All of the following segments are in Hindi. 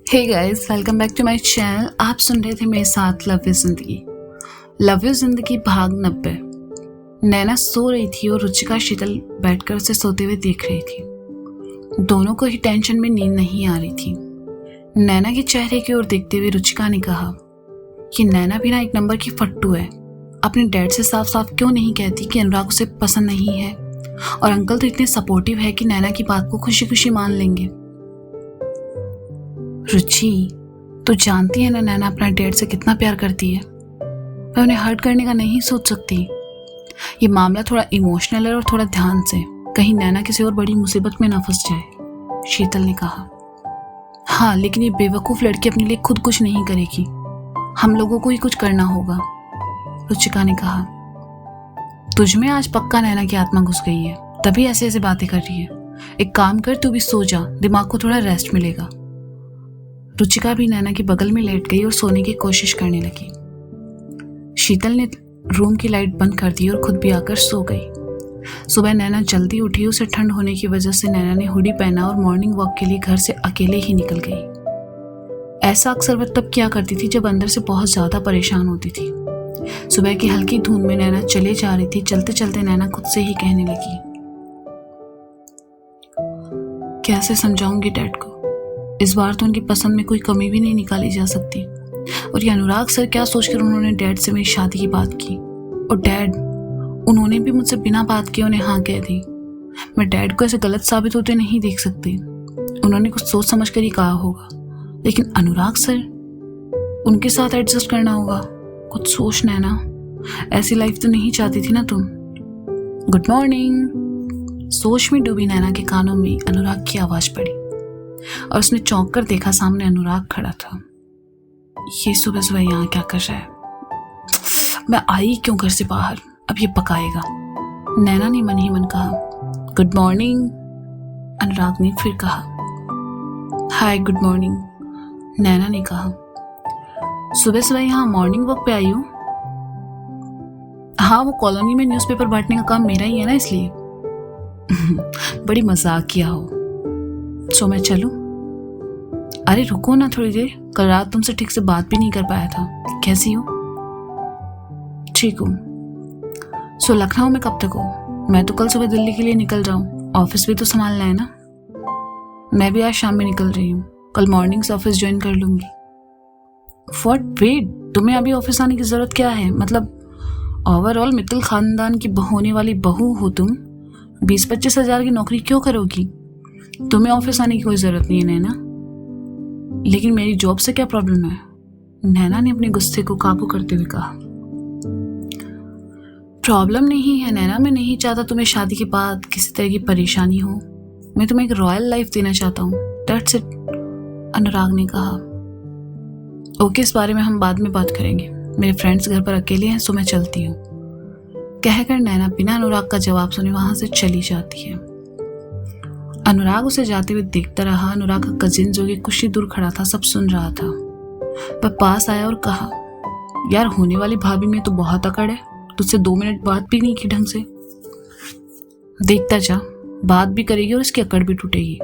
Hey guys, welcome back to my channel. आप सुन रहे थे मेरे साथ love you Zindagi. Love you Zindagi भाग 90। नैना सो रही थी और रुचिका शीतल बैठकर उसे सोते हुए देख रही थी। दोनों को ही टेंशन में नींद नहीं आ रही थी। नैना के चेहरे की ओर देखते हुए रुचिका ने कहा कि नैना भी ना एक नंबर की फट्टू है। अपने डैड से साफ साफ क्यों नहीं कहती कि अनुराग उसे पसंद नहीं है, और अंकल तो इतने सपोर्टिव है कि नैना की बात को खुशी खुशी मान लेंगे। रुचि, तू जानती है ना नैना अपना डैड से कितना प्यार करती है। मैं उन्हें हर्ट करने का नहीं सोच सकती। ये मामला थोड़ा इमोशनल है और थोड़ा ध्यान से, कहीं नैना किसी और बड़ी मुसीबत में ना फंस जाए, शीतल ने कहा। हाँ, लेकिन ये बेवकूफ़ लड़की अपने लिए खुद कुछ नहीं करेगी, हम लोगों को ही कुछ करना होगा, रुचिका ने कहा। तुझमें आज पक्का नैना की आत्मा घुस गई है, तभी ऐसे ऐसे बातें कर रही है। एक काम कर, तू भी सो जा, दिमाग को थोड़ा रेस्ट मिलेगा। रुचिका भी नैना के बगल में लेट गई और सोने की कोशिश करने लगी। शीतल ने रूम की लाइट बंद कर दी और खुद भी आकर सो गई। सुबह नैना जल्दी उठी। उसे ठंड होने की वजह से नैना ने हुडी पहना और मॉर्निंग वॉक के लिए घर से अकेले ही निकल गई। ऐसा अक्सर वह तब किया करती थी जब अंदर से बहुत ज़्यादा परेशान होती थी। सुबह की हल्की धुंध में नैना चले जा रही थी। चलते चलते नैना खुद से ही कहने लगी, कैसे समझाऊंगी डैड को, इस बार तो उनकी पसंद में कोई कमी भी नहीं निकाली जा सकती। और ये अनुराग सर क्या सोचकर उन्होंने डैड से मेरी शादी की बात की, और डैड, उन्होंने भी मुझसे बिना बात किए उन्हें हाँ कह दी। मैं डैड को ऐसे गलत साबित होते नहीं देख सकती। उन्होंने कुछ सोच समझ कर ही कहा होगा, लेकिन अनुराग सर, उनके साथ एडजस्ट करना होगा। कुछ सोच नैना, ऐसी लाइफ तो नहीं चाहती थी ना तुम। Good morning. सोच में डूबी नैना के कानों में अनुराग की आवाज पड़ी और उसने चौंक कर देखा, सामने अनुराग खड़ा था। ये सुबह सुबह यहाँ क्या कर रहा है? मैं आई क्यों घर से बाहर, अब ये पकाएगा, नैना ने मन ही मन कहा। गुड मॉर्निंग, अनुराग ने फिर कहा। हाय, गुड मॉर्निंग, नैना ने कहा। सुबह सुबह यहाँ मॉर्निंग वॉक पे आई हूँ? हाँ, वो कॉलोनी में न्यूज़पेपर बांटने का काम मेरा ही है ना, इसलिए। बड़ी मजाक किया हो। सो मैं चलूं? अरे रुको ना थोड़ी देर, कल रात तुमसे ठीक से बात भी नहीं कर पाया था। कैसी हो? ठीक हूँ। सो लखनऊ में कब तक हो? मैं तो कल सुबह दिल्ली के लिए निकल रहा हूँ, ऑफिस भी तो संभालना है ना। मैं भी आज शाम में निकल रही हूँ, कल मॉर्निंग से ऑफिस ज्वाइन कर लूंगी। व्हाट, वेट, तुम्हें अभी ऑफिस आने की जरूरत क्या है? मतलब ओवरऑल मित्तल खानदान की होने वाली बहू हो तुम, 20-25 हजार की नौकरी क्यों करोगी? तुम्हें ऑफिस आने की कोई जरूरत नहीं है नैना। लेकिन मेरी जॉब से क्या प्रॉब्लम है? नैना ने अपने गुस्से को काबू करते हुए कहा। प्रॉब्लम नहीं है नैना, मैं नहीं चाहता तुम्हें शादी के बाद किसी तरह की परेशानी हो। मैं तुम्हें एक रॉयल लाइफ देना चाहता हूँ, दैट्स इट, अनुराग ने कहा। ओके, इस बारे में हम बाद में बात करेंगे, मेरे फ्रेंड्स घर पर अकेले हैं, सो मैं चलती हूँ, कहकर नैना बिना अनुराग का जवाब सुने वहां से चली जाती है। अनुराग उसे जाते हुए देखता रहा। अनुराग का कजिन जो कि कुछ ही दूर खड़ा था सब सुन रहा था। वह पास आया और कहा, यार होने वाली भाभी में तो बहुत अकड़ है, तुझसे 2 मिनट बात भी नहीं की ढंग से। देखता जा, बात भी करेगी और इसकी अकड़ भी टूटेगी।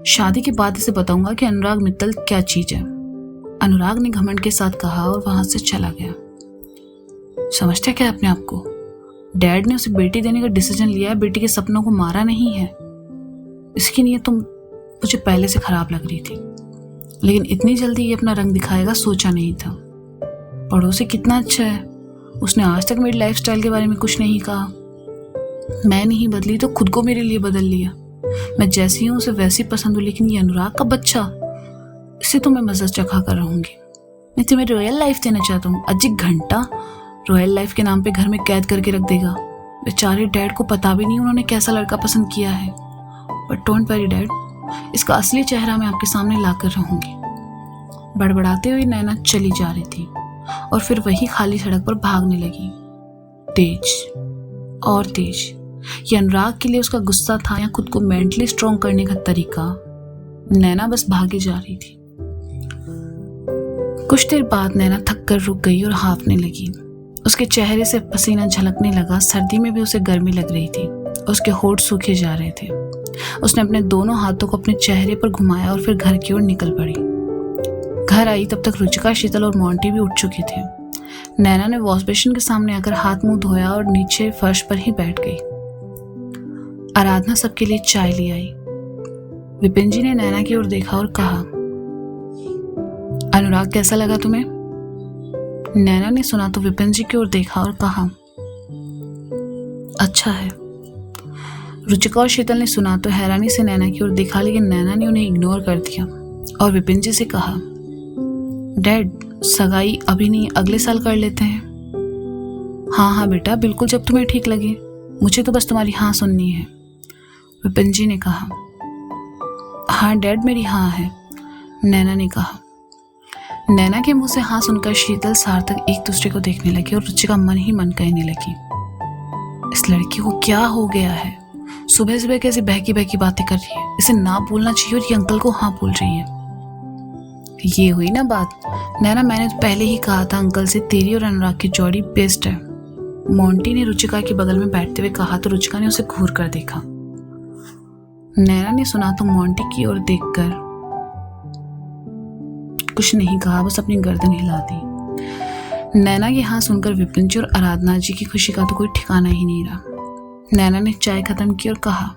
शादी के बाद इसे बताऊंगा कि अनुराग मित्तल क्या चीज है, अनुराग ने घमंड के साथ कहा और वहां से चला गया। समझता क्या अपने आप को? डैड ने उसे बेटी देने का डिसीजन लिया है, बेटी के सपनों को मारा नहीं है। इसकी नीयत तो मुझे पहले से खराब लग रही थी, लेकिन इतनी जल्दी ये अपना रंग दिखाएगा सोचा नहीं था। पड़ोसी कितना अच्छा है, उसने आज तक मेरी लाइफस्टाइल के बारे में कुछ नहीं कहा। मैं नहीं बदली तो खुद को मेरे लिए बदल लिया। मैं जैसी हूँ उसे वैसी पसंद हूँ, लेकिन ये अनुराग का बच्चा, इसे तो मैं मजा चखा कर रहूंगी। मैं तुम्हें रॉयल लाइफ देना चाहता हूँ। अजीब घंटा रॉयल लाइफ के नाम पे घर में कैद करके रख देगा। बेचारे डैड को पता भी नहीं उन्होंने कैसा लड़का पसंद किया है। बट डोंट वरी डैड, इसका असली चेहरा मैं आपके सामने लाकर रहूंगी। बड़बड़ाते हुए नैना चली जा रही थी और फिर वही खाली सड़क पर भागने लगी, तेज और तेज। ये अनुराग के लिए उसका गुस्सा था या खुद को मेंटली स्ट्रॉन्ग करने का तरीका? नैना बस भागी जा रही थी। कुछ देर बाद नैना थक कर रुक गई और हांफने लगी। उसके चेहरे से पसीना झलकने लगा। सर्दी में भी उसे गर्मी लग रही थी, उसके होंठ सूखे जा रहे थे। उसने अपने दोनों हाथों को अपने चेहरे पर घुमाया और फिर घर की ओर निकल पड़ी। घर आई तब तक रुचिका, शीतल और मोंटी भी उठ चुके थे। नैना ने वॉश बेसिन के सामने आकर हाथ मुंह धोया और नीचे फर्श पर ही बैठ गई। आराधना सबके लिए चाय ले आई। विपिन जी ने नैना की ओर देखा और कहा, अनुराग कैसा लगा तुम्हें? नैना ने सुना तो विपिन जी की ओर देखा और कहा, अच्छा है। रुचिका और शीतल ने सुना तो हैरानी से नैना की ओर देखा, लेकिन नैना ने उन्हें इग्नोर कर दिया और विपिन जी से कहा, डैड, सगाई अभी नहीं, अगले साल कर लेते हैं। हाँ हाँ बेटा, बिल्कुल जब तुम्हें ठीक लगे, मुझे तो बस तुम्हारी हाँ सुननी है, विपिन जी ने कहा। हाँ डैड, मेरी हाँ है, नैना ने कहा। नैना के मुंह से हाँ सुनकर शीतल, सार्थक एक दूसरे को देखने लगे और रुचिका मन ही मन कहने लगी, इस लड़की को क्या हो गया है? सुबह सुबह कैसे बहकी बहकी बातें कर रही है, इसे ना बोलना चाहिए और ये अंकल को हाँ बोल रही है। ये हुई ना बात। नैना, मैंने तो पहले ही कहा था अंकल से, तेरी और अनुराग की जोड़ी बेस्ट है, मोंटी ने रुचिका के बगल में बैठते हुए कहा तो रुचिका ने उसे घूर कर देखा। नैना ने सुना तो मोंटी की ओर देखकर कुछ नहीं कहा, बस अपनी गर्दन हिला दी। नैना की हाँ सुनकर विपिन जी और आराधना जी की खुशी का तो कोई ठिकाना ही नहीं रहा। नैना ने चाय खत्म की और कहा,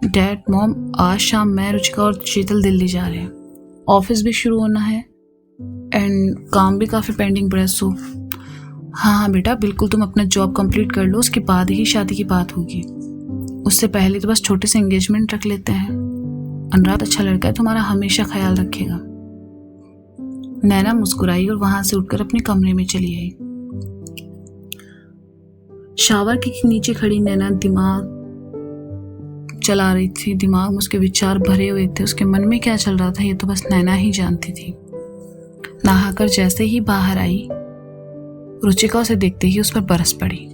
डैड, मॉम, आज शाम मैं, रुचिका और शीतल दिल्ली जा रहे हैं। ऑफिस भी शुरू होना है एंड काम भी काफ़ी पेंडिंग पड़ा है। सो हाँ बेटा, बिल्कुल तुम अपना जॉब कंप्लीट कर लो, उसके बाद ही शादी की बात होगी। उससे पहले तो बस छोटे से एंगेजमेंट रख लेते हैं। अनुराग अच्छा लड़का है, तुम्हारा हमेशा ख्याल रखेगा। नैना मुस्कुराई और वहां से उठकर अपने कमरे में चली आई। शावर के नीचे खड़ी नैना दिमाग चला रही थी। दिमाग में उसके विचार भरे हुए थे। उसके मन में क्या चल रहा था ये तो बस नैना ही जानती थी। नहाकर जैसे ही बाहर आई, रुचिका उसे देखते ही उस पर बरस पड़ी।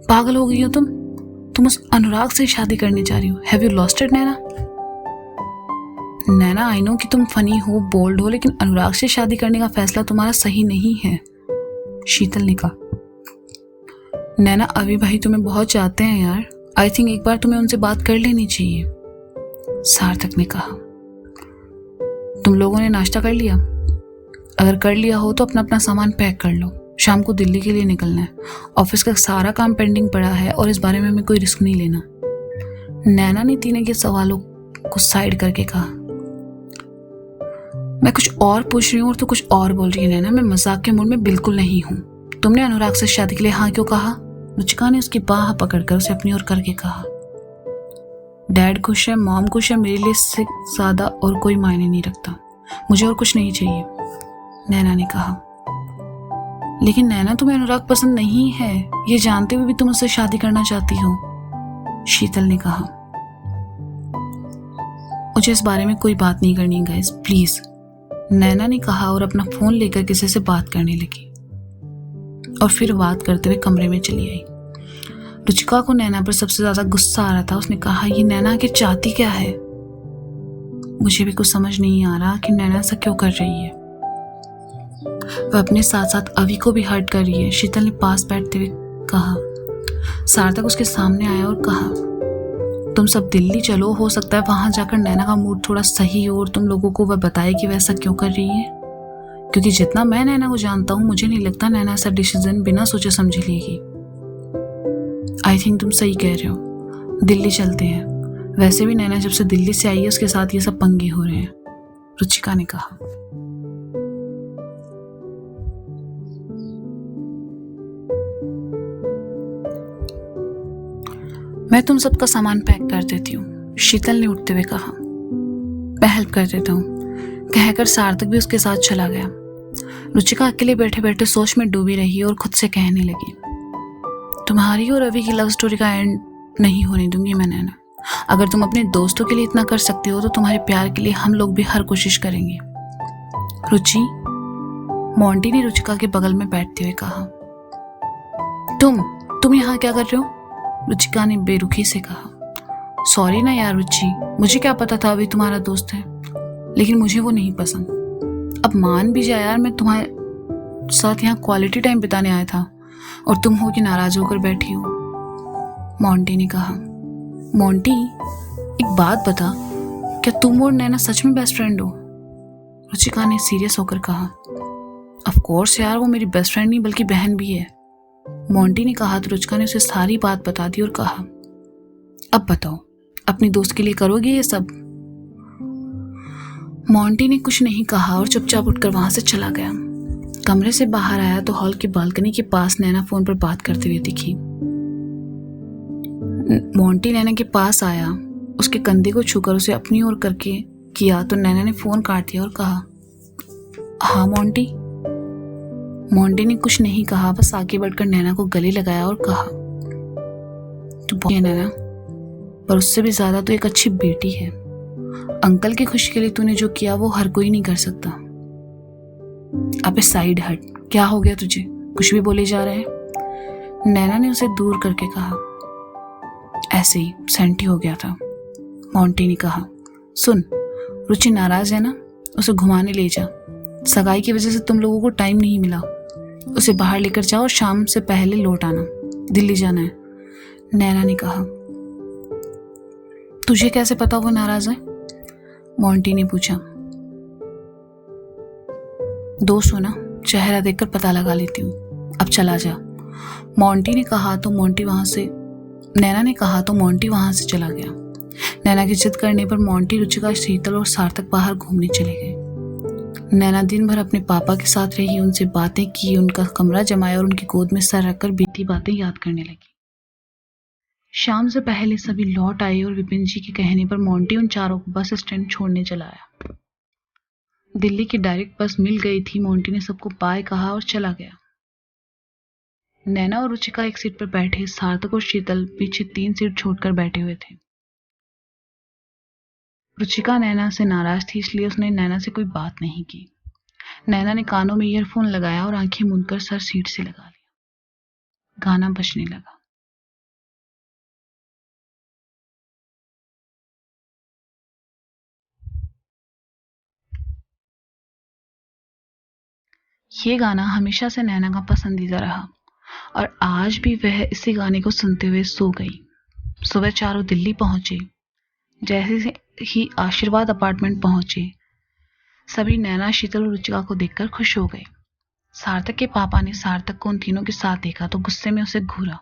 पागल हो गई हो तुम उस अनुराग से शादी करने जा रही हो। Have you lost it Naina? Naina, I know कि तुम फनी हो, बोल्ड हो, लेकिन अनुराग से शादी करने का फैसला तुम्हारा सही नहीं है, शीतल ने कहा। नैना, अभी भाई तुम्हें बहुत चाहते हैं यार, आई थिंक एक बार तुम्हें उनसे बात कर लेनी चाहिए, सार्थक ने कहा। तुम लोगों ने नाश्ता कर लिया? अगर कर लिया हो तो अपना अपना सामान पैक कर लो, शाम को दिल्ली के लिए निकलना है। ऑफिस का सारा काम पेंडिंग पड़ा है और इस बारे में हमें कोई रिस्क नहीं लेना। नैना ने तीनों के सवालों को साइड करके कहा। मैं कुछ और पूछ रही हूँ और तू कुछ और बोल रही है नैना, मैं मजाक के मूड में बिल्कुल नहीं हूँ। तुमने अनुराग से शादी के लिए हाँ क्यों कहा? रुचिका ने उसकी बाह पकड़कर उसे अपनी ओर करके कहा। डैड खुश है, मॉम खुश है, मेरे लिए इससे ज्यादा और कोई मायने नहीं रखता, मुझे और कुछ नहीं चाहिए, नैना ने कहा। लेकिन नैना, तुम्हें अनुराग पसंद नहीं है, ये जानते हुए भी तुम उससे शादी करना चाहती हो, शीतल ने कहा। मुझे इस बारे में कोई बात नहीं करनी गाइस, प्लीज, नैना ने कहा और अपना फोन लेकर किसी से बात करने लगी और फिर बात करते हुए कमरे में चली आई। रुचिका को नैना पर सबसे ज्यादा गुस्सा आ रहा था। उसने कहा, ये नैना आखिर चाहती क्या है? मुझे भी कुछ समझ नहीं आ रहा कि नैना ऐसा क्यों कर रही है। वह अपने साथ साथ अभी को भी हर्ट कर रही है, शीतल ने पास बैठते हुए कहा। सार्थक उसके सामने आया और कहा, तुम सब दिल्ली चलो, हो सकता है वहां जाकर नैना का मूड थोड़ा सही हो और तुम लोगों को वह बताए कि वह ऐसा क्यों कर रही है, क्योंकि जितना मैं नैना को जानता हूँ मुझे नहीं लगता नैना ऐसा डिसीजन बिना सोचे समझे लेगी। आई थिंक तुम सही कह रहे हो, दिल्ली चलते हैं। वैसे भी नैना जब से दिल्ली से आई है उसके साथ ये सब पंगे हो रहे हैं, रुचिका ने कहा। मैं तुम सबका सामान पैक कर देती हूँ, शीतल ने उठते हुए कहा। मैं हेल्प कर देता हूँ, कहकर सार्थक भी उसके साथ चला गया। रुचिका अकेले बैठे बैठे सोच में डूबी रही और खुद से कहने लगी, तुम्हारी और रवि की लव स्टोरी का एंड नहीं होने दूंगी मैं नैना। अगर तुम अपने दोस्तों के लिए इतना कर सकती हो तो तुम्हारे प्यार के लिए हम लोग भी हर कोशिश करेंगे। रुचि, मोंटी ने रुचिका के बगल में बैठते हुए कहा। तुम यहाँ क्या कर रहे हो? रुचिका ने बेरुखी से कहा। सॉरी ना यार रुचि, मुझे क्या पता था अभी तुम्हारा दोस्त है, लेकिन मुझे वो नहीं पसंद। अब मान भी जाए यार, मैं तुम्हारे साथ यहाँ क्वालिटी टाइम बिताने आया था और तुम हो कि नाराज होकर बैठी हो, मोंटी ने कहा। मोंटी, एक बात बता, क्या तुम और नैना सच में बेस्ट फ्रेंड हो? रुचिका ने सीरियस होकर कहा। ऑफ कोर्स यार, वो मेरी बेस्ट फ्रेंड नहीं बल्कि बहन भी है, मोंटी ने कहा। तो रुचिका ने उसे सारी बात बता दी और कहा, अब बताओ, अपनी दोस्त के लिए करोगे ये सब? मोंटी ने कुछ नहीं कहा और चुपचाप उठकर वहां से चला गया। कमरे से बाहर आया तो हॉल की बालकनी के पास नैना फोन पर बात करते हुए दिखी। मोंटी नैना के पास आया, उसके कंधे को छूकर उसे अपनी ओर करके किया तो नैना ने फोन काट दिया और कहा, हाँ मोंटी। मोंटी ने कुछ नहीं कहा, बस आगे बढ़कर नैना को गले लगाया और कहा, तू बहुत है नैना, पर उससे भी ज्यादा तो एक अच्छी बेटी है। अंकल की खुशी के लिए तूने जो किया वो हर कोई नहीं कर सकता। अबे साइड हट, क्या हो गया तुझे, कुछ भी बोले जा रहे हैं? नैना ने उसे दूर करके कहा। ऐसे ही सेंटी हो गया था, मोंटी ने कहा। सुन, रुचि नाराज है ना, उसे घुमाने ले जा। सगाई की वजह से तुम लोगों को टाइम नहीं मिला। उसे बाहर लेकर जाओ और शाम से पहले लौट आना, दिल्ली जाना है, नैना ने कहा। तुझे कैसे पता वो नाराज है? मोंटी ने पूछा। दोस्त हो ना, चेहरा देखकर पता लगा लेती हूँ, अब चला जा, मोंटी ने कहा। तो नैना ने कहा तो मोंटी वहां से चला गया। नैना की जिद करने पर मोंटी, रुचिका, शीतल और सार्थक बाहर घूमने चले गए। नैना दिन भर अपने पापा के साथ रही, उनसे बातें की, उनका कमरा जमाया और उनकी गोद में सर रखकर बीती बातें याद करने लगी। शाम से पहले सभी लौट आए और विपिन जी के कहने पर मोंटी उन चारों को बस स्टैंड छोड़ने चला आया। दिल्ली की डायरेक्ट बस मिल गई थी। मोंटी ने सबको बाय कहा और चला गया। नैना और रुचिका एक सीट पर बैठे, सार्थक और शीतल पीछे 3 सीट छोड़कर बैठे हुए थे। रुचिका नैना से नाराज थी, इसलिए उसने नैना से कोई बात नहीं की। नैना ने कानों में ईयरफोन लगाया और आंखें मूंदकर सर सीट से लगा लिया। गाना बजने लगा। ये गाना हमेशा से नैना का पसंदीदा रहा और आज भी वह इसी गाने को सुनते हुए सो गई। सुबह चारों दिल्ली पहुंचे। जैसे ही आशीर्वाद अपार्टमेंट पहुंचे, सभी नैना, शीतल और रुचिका को देखकर खुश हो गए। सार्थक के पापा ने सार्थक को उन तीनों के साथ देखा तो गुस्से में उसे घूरा।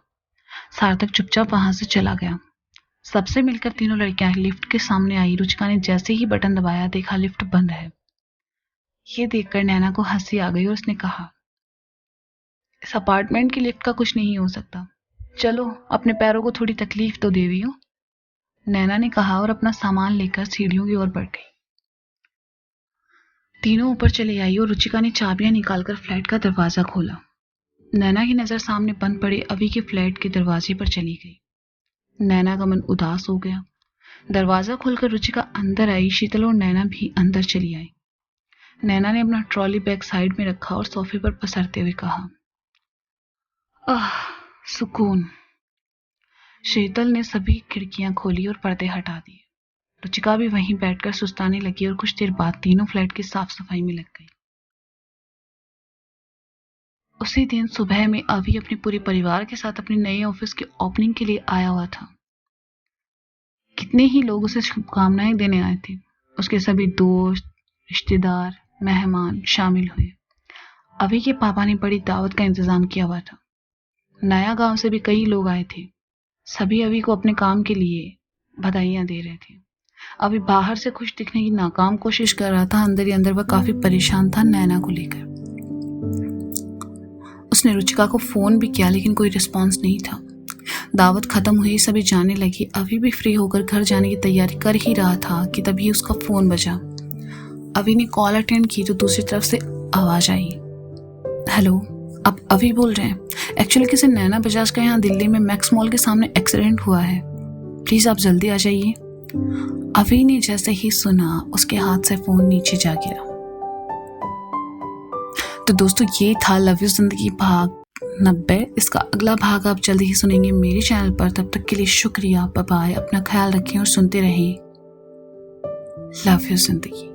सार्थक चुपचाप वहां से चला गया। सबसे मिलकर तीनों लड़कियां लिफ्ट के सामने आई। रुचिका ने जैसे ही बटन दबाया, देखा लिफ्ट बंद है। ये देखकर नैना को हंसी आ गई और उसने कहा, इस अपार्टमेंट की लिफ्ट का कुछ नहीं हो सकता, चलो अपने पैरों को थोड़ी तकलीफ तो दे दियो, नैना ने कहा और अपना सामान लेकर सीढ़ियों की ओर बढ़ गई। तीनों ऊपर चले आई और रुचिका ने चाबियां निकालकर फ्लैट का दरवाजा खोला। नैना की नजर सामने बंद पड़े अभी के फ्लैट के दरवाजे पर चली गई। नैना का मन उदास हो गया। दरवाजा खोलकर रुचिका अंदर आई। शीतल और नैना भी अंदर चली आई। नैना ने अपना ट्रॉली बैग साइड में रखा और सोफे पर पसरते हुए कहा, आह, सुकून। शीतल ने सभी खिड़कियां खोली और पर्दे हटा दिए। रुचिका भी वहीं बैठकर सुस्ताने लगी और कुछ देर बाद तीनों फ्लैट की साफ सफाई में लग गई। उसी दिन सुबह में अभी अपने पूरे परिवार के साथ अपने नए ऑफिस के ओपनिंग के लिए आया हुआ था। कितने ही लोग उसे शुभकामनाएं देने आए थे। उसके सभी दोस्त, रिश्तेदार, मेहमान शामिल हुए। अभी के पापा ने बड़ी दावत का इंतजाम किया हुआ था। नया गांव से भी कई लोग आए थे। सभी अभी को अपने काम के लिए बधाइयां दे रहे थे। अभी बाहर से खुश दिखने की नाकाम कोशिश कर रहा था, अंदर ही अंदर वह काफी परेशान था नैना को लेकर। उसने रुचिका को फोन भी किया लेकिन कोई रिस्पांस नहीं था। दावत खत्म हुई, सभी जाने लगी। अभी भी फ्री होकर घर जाने की तैयारी कर ही रहा था कि तभी उसका फोन बजा। अभी ने कॉल अटेंड की तो दूसरी तरफ से आवाज आई, हेलो, आप अभी बोल रहे हैं? एक्चुअली किसी नैना बजाज का यहाँ दिल्ली में मैक्स मॉल के सामने एक्सीडेंट हुआ है, प्लीज आप जल्दी आ जाइए। अभी ने जैसे ही सुना उसके हाथ से फोन नीचे जा गिरा। तो दोस्तों ये था लव यू जिंदगी भाग 90। इसका अगला भाग आप जल्दी ही सुनेंगे मेरे चैनल पर। तब तक के लिए शुक्रिया, बाय बाय, अपना ख्याल रखें और सुनते रहें लव यू जिंदगी।